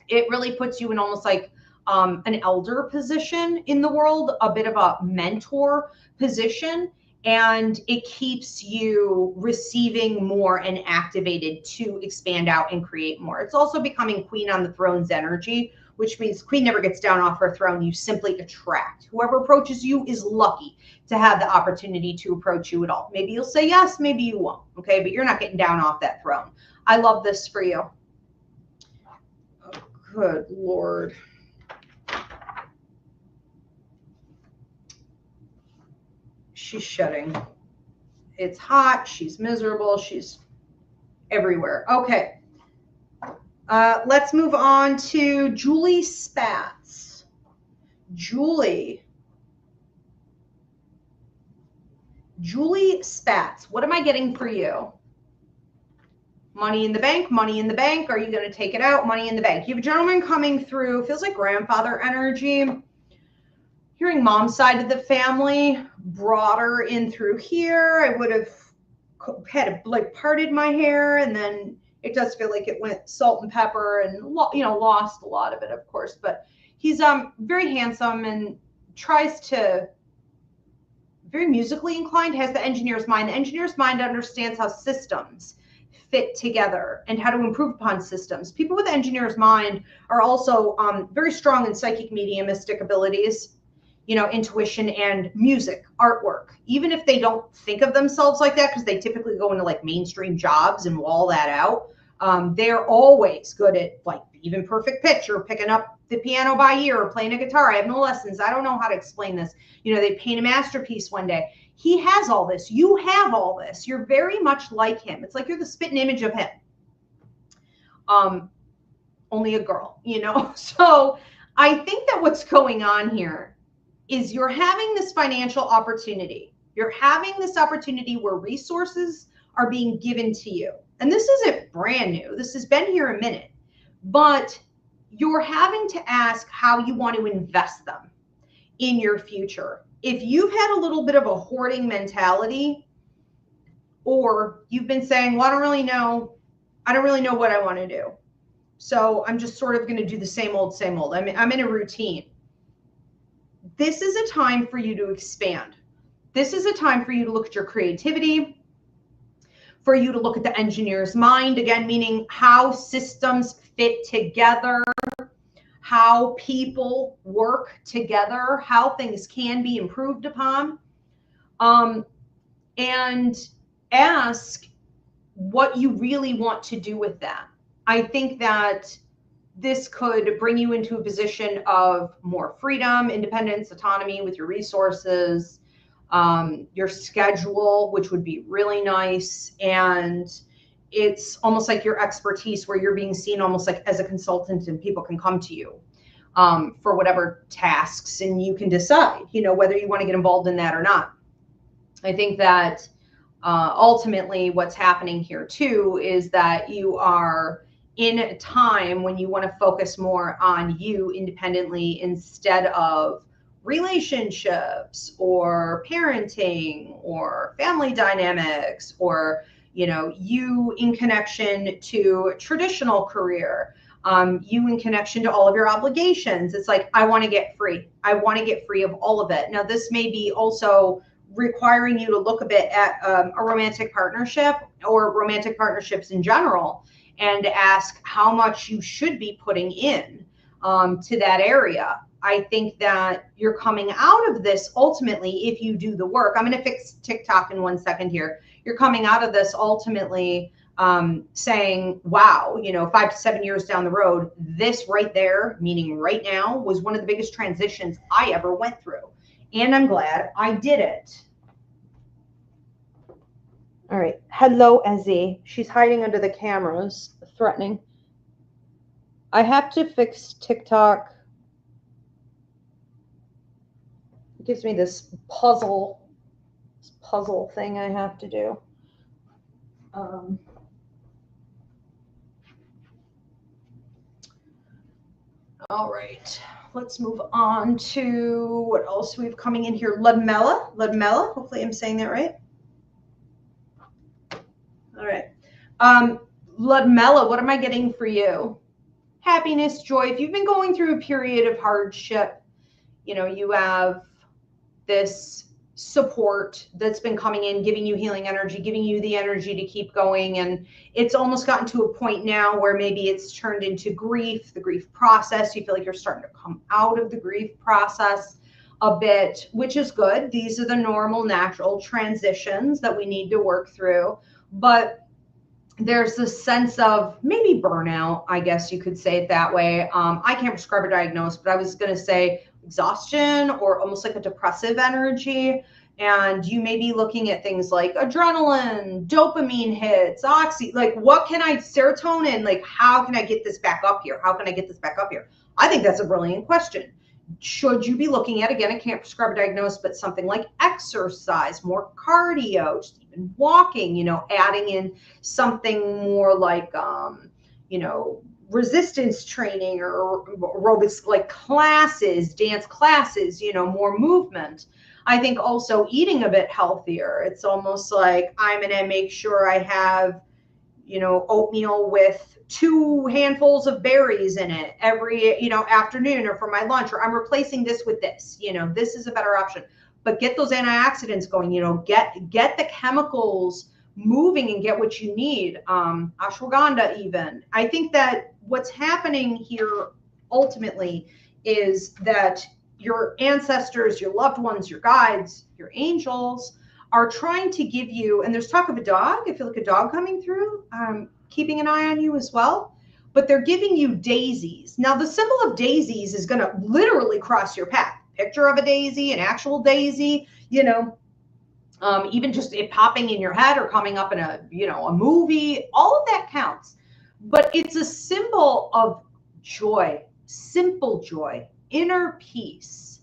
It really puts you in almost like an elder position in the world, a bit of a mentor position, and it keeps you receiving more and activated to expand out and create more. It's also becoming Queen on the Throne's energy, which means Queen never gets down off her throne. You simply attract. Whoever approaches you is lucky to have the opportunity to approach you at all. Maybe you'll say yes, maybe you won't, okay? But you're not getting down off that throne. I love this for you. Oh, good Lord. She's shedding. It's hot. She's miserable. She's everywhere. Okay. Let's move on to Julie Spatz. Julie Spatz. What am I getting for you? Money in the bank, money in the bank. Are you going to take it out? Money in the bank. You have a gentleman coming through. Feels like grandfather energy. Hearing mom's side of the family, broader in through here. I would have had like parted my hair, and then it does feel like it went salt and pepper, and lost a lot of it, of course. But he's very handsome and tries to, very musically inclined, has the engineer's mind. The engineer's mind understands how systems fit together and how to improve upon systems. People with the engineer's mind are also very strong in psychic mediumistic abilities, intuition and music, artwork. Even if they don't think of themselves like that, because they typically go into like mainstream jobs and wall that out, they're always good at like even perfect pitch or picking up the piano by ear or playing a guitar. I have no lessons. I don't know how to explain this. They paint a masterpiece one day. He has all this. You have all this. You're very much like him. It's like you're the spitting image of him. Only a girl, So I think that what's going on here is you're having this financial opportunity. You're having this opportunity where resources are being given to you. And this isn't brand new. This has been here a minute. But you're having to ask how you want to invest them in your future. If you've had a little bit of a hoarding mentality, or you've been saying, well, I don't really know what I want to do. So I'm just sort of going to do the same old, same old. I'm in a routine. This is a time for you to expand. This is a time for you to look at your creativity, for you to look at the engineer's mind, again, meaning how systems fit together, how people work together, how things can be improved upon, and ask what you really want to do with that. I think that this could bring you into a position of more freedom, independence, autonomy with your resources, your schedule, which would be really nice. And it's almost like your expertise, where you're being seen almost like as a consultant, and people can come to you for whatever tasks, and you can decide, whether you want to get involved in that or not. I think that ultimately what's happening here too is that you are in a time when you want to focus more on you independently instead of relationships or parenting or family dynamics, or you in connection to traditional career, you in connection to all of your obligations. It's like, I want to get free. I want to get free of all of it. Now, this may be also requiring you to look a bit at a romantic partnership or romantic partnerships in general, and ask how much you should be putting in to that area. I think that you're coming out of this ultimately, if you do the work. I'm going to fix TikTok in 1 second here. You're coming out of this ultimately saying, wow, 5 to 7 years down the road, this right there, meaning right now, was one of the biggest transitions I ever went through. And I'm glad I did it. All right. Hello, Ezzy. She's hiding under the cameras, threatening. I have to fix TikTok. It gives me this puzzle thing I have to do. All right, let's move on to what else we have coming in here. Ludmilla, hopefully I'm saying that right. All right. Ludmilla, what am I getting for you? Happiness, joy. If you've been going through a period of hardship, you know, you have this support that's been coming in, giving you healing energy, giving you the energy to keep going. And it's almost gotten to a point now where maybe it's turned into grief, the grief process. You feel like you're starting to come out of the grief process a bit, which is good. These are the normal, natural transitions that we need to work through. But there's this sense of maybe burnout, I guess you could say it that way. I can't prescribe or diagnose, but I was going to say exhaustion or almost like a depressive energy. And you may be looking at things like adrenaline, dopamine hits, like serotonin, like how can I get this back up here? How can I get this back up here? I think that's a brilliant question. Should you be looking at, again, I can't prescribe or diagnose, but something like exercise, more cardio, just even walking, you know, adding in something more like, you know, resistance training or aerobics, like classes, dance classes, you know, more movement. I think also eating a bit healthier. It's almost like I'm going to make sure I have, you know, oatmeal with 2 handfuls of berries in it every, you know, afternoon or for my lunch, or I'm replacing this with this, you know, this is a better option. But get those antioxidants going, you know, get the chemicals moving and get what you need. Ashwagandha even. I think that what's happening here ultimately is that your ancestors, your loved ones, your guides, your angels are trying to give you, and there's talk of a dog. I feel like a dog coming through, keeping an eye on you as well, but they're giving you daisies. Now the symbol of daisies is going to literally cross your path. Picture of a daisy, an actual daisy, you know, even just it popping in your head or coming up in a, you know, a movie, all of that counts. But it's a symbol of joy, simple joy, inner peace,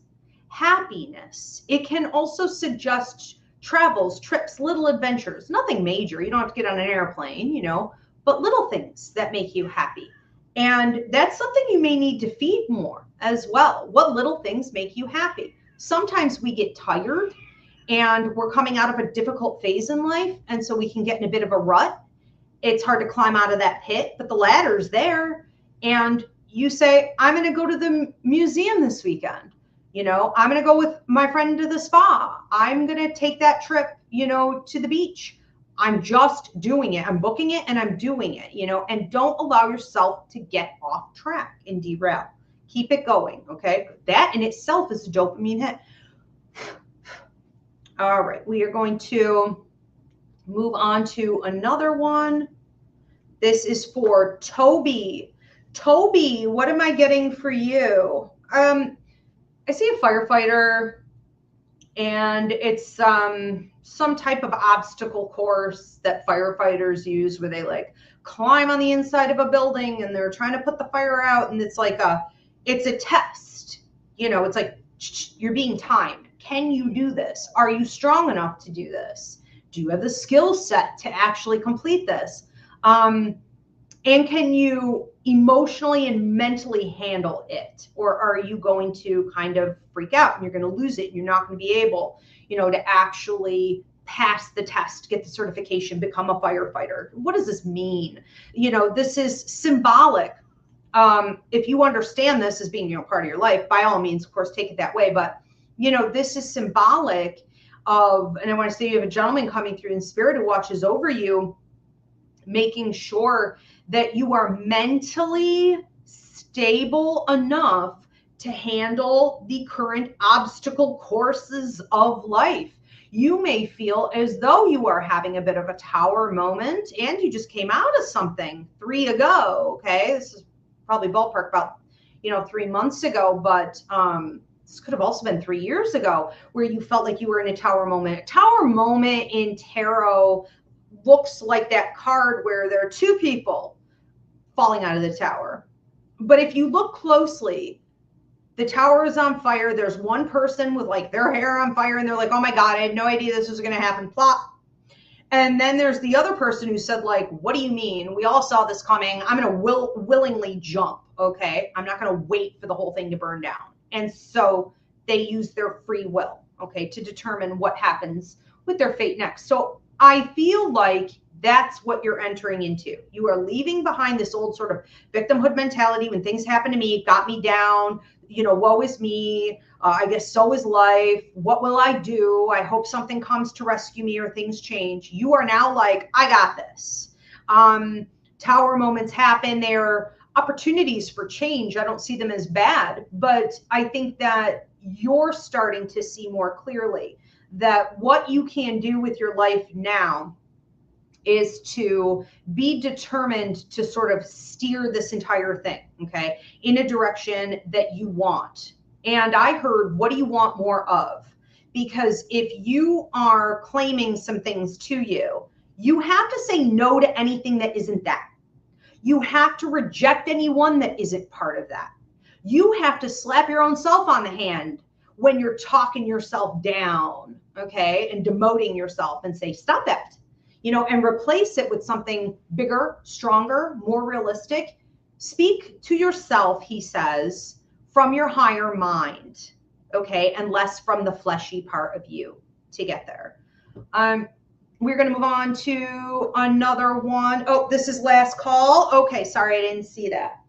happiness. It can also suggest travels, trips, little adventures, nothing major. You don't have to get on an airplane, you know, but little things that make you happy. And that's something you may need to feed more as well. What little things make you happy? Sometimes we get tired and we're coming out of a difficult phase in life. And so we can get in a bit of a rut. It's hard to climb out of that pit, but the ladder's there. And you say, I'm going to go to the museum this weekend. You know, I'm going to go with my friend to the spa. I'm going to take that trip, you know, to the beach. I'm just doing it. I'm booking it and I'm doing it, you know, and don't allow yourself to get off track and derail. Keep it going. Okay. That in itself is a dopamine hit. All right. We are going to move on to another one. This is for Toby. Toby, what am I getting for you? I see a firefighter and it's some type of obstacle course that firefighters use where they like climb on the inside of a building and they're trying to put the fire out. And it's like it's a test, you know, it's like you're being timed. Can you do this? Are you strong enough to do this? Do you have the skill set to actually complete this? And can you emotionally and mentally handle it? Or are you going to kind of freak out and you're going to lose it? And you're not going to be able, you know, to actually pass the test, get the certification, become a firefighter. What does this mean? You know, this is symbolic. If you understand this as being, you know, part of your life, by all means, of course, take it that way. But, you know, this is symbolic of, and I want to say you have a gentleman coming through in spirit who watches over you, making sure that you are mentally stable enough to handle the current obstacle courses of life. You may feel as though you are having a bit of a tower moment and you just came out of something 3 ago. Okay. This is probably ballpark about, you know, 3 months ago, but, this could have also been 3 years ago where you felt like you were in a tower moment. A tower moment in tarot looks like that card where there are 2 people falling out of the tower. But if you look closely, the tower is on fire. There's one person with like their hair on fire and they're like, oh my God, I had no idea this was going to happen. Plop. And then there's the other person who said, like, what do you mean? We all saw this coming. I'm going to willingly jump. Okay. I'm not going to wait for the whole thing to burn down. And so they use their free will, okay, to determine what happens with their fate next. So I feel like that's what you're entering into. You are leaving behind this old sort of victimhood mentality. When things happen to me, it got me down, you know, woe is me. I guess so is life. What will I do? I hope something comes to rescue me or things change. You are now like, I got this. Tower moments happen. They're opportunities for change. I don't see them as bad, but I think that you're starting to see more clearly that what you can do with your life now is to be determined to sort of steer this entire thing, okay, in a direction that you want. And I heard, what do you want more of? Because if you are claiming some things to you, you have to say no to anything that isn't that. You have to reject anyone that isn't part of that. You have to slap your own self on the hand when you're talking yourself down, okay, and demoting yourself and say, stop that, you know, and replace it with something bigger, stronger, more realistic. Speak to yourself, he says, from your higher mind, okay, and less from the fleshy part of you to get there. We're going to move on to another one. Oh, this is last call. Okay, sorry, I didn't see that.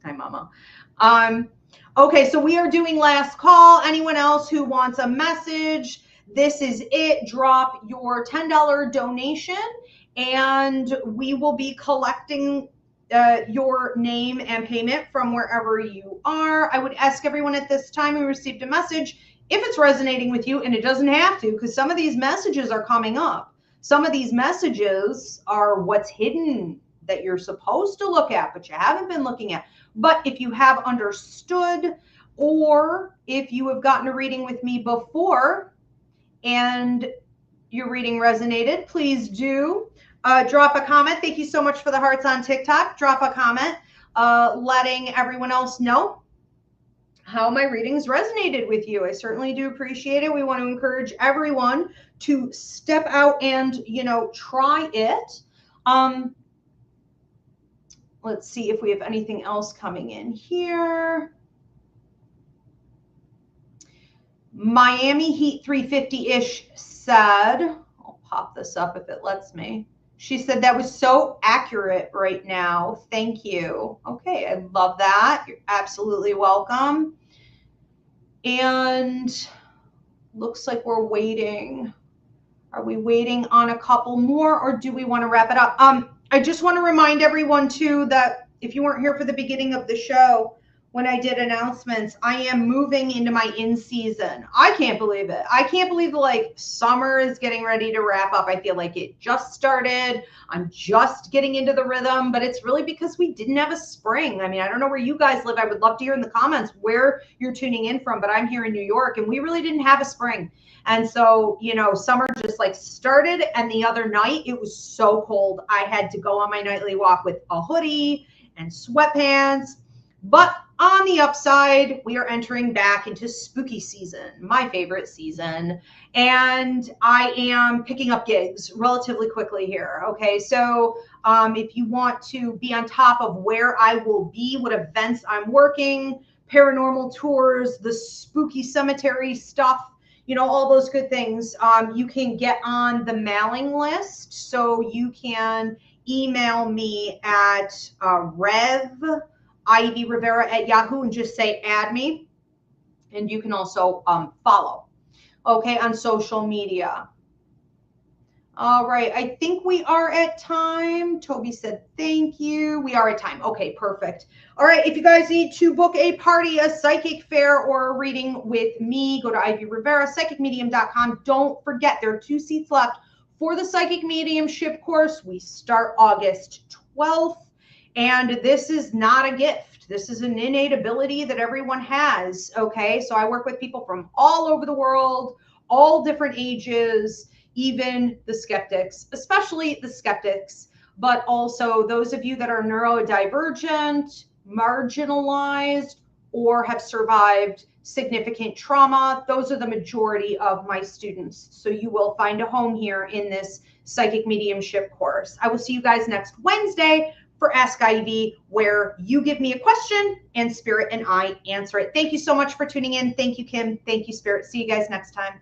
Hi, Mama. Okay, so we are doing last call. Anyone else who wants a message, this is it. Drop your $10 donation, and we will be collecting your name and payment from wherever you are. I would ask everyone at this time who received a message, if it's resonating with you, and it doesn't have to, because some of these messages are coming up. Some of these messages are what's hidden that you're supposed to look at, but you haven't been looking at. But if you have understood, or if you have gotten a reading with me before and your reading resonated, please do drop a comment. Thank you so much for the hearts on TikTok. Drop a comment letting everyone else know how my readings resonated with you. I certainly do appreciate it. We want to encourage everyone to step out and, you know, try it. Let's see if we have anything else coming in here. Miami Heat 350-ish said, I'll pop this up if it lets me. She said, that was so accurate right now. Thank you. Okay, I love that. You're absolutely welcome. And looks like we're waiting. Are we waiting on a couple more, or do we want to wrap it up? I just want to remind everyone too that if you weren't here for the beginning of the show, when I did announcements, I am moving into my in-season. I can't believe it. I can't believe like summer is getting ready to wrap up. I feel like it just started. I'm just getting into the rhythm, but it's really because we didn't have a spring. I mean, I don't know where you guys live. I would love to hear in the comments where you're tuning in from, but I'm here in New York and we really didn't have a spring. And so, you know, summer just like started, and the other night it was so cold. I had to go on my nightly walk with a hoodie and sweatpants. But on the upside, we are entering back into spooky season, my favorite season. And I am picking up gigs relatively quickly here. Okay, so if you want to be on top of where I will be, what events I'm working, paranormal tours, the spooky cemetery stuff, you know, all those good things, you can get on the mailing list. So you can email me at Ivy Rivera at Yahoo and just say add me. And you can also follow, okay, on social media. All right, I think we are at time. Toby said thank you. We are at time. Okay, perfect. All right, if you guys need to book a party, a psychic fair, or a reading with me, go to Ivy Rivera Psychic Medium.com. Don't forget, there are 2 seats left for the Psychic Mediumship course. We start August 12th, and this is not a gift. This is an innate ability that everyone has, okay? So I work with people from all over the world, all different ages, even the skeptics, especially the skeptics, but also those of you that are neurodivergent, marginalized, or have survived significant trauma. Those are the majority of my students. So you will find a home here in this psychic mediumship course. I will see you guys next Wednesday for Ask Ivy, where you give me a question and Spirit and I answer it. Thank you so much for tuning in. Thank you, Kim. Thank you, Spirit. See you guys next time.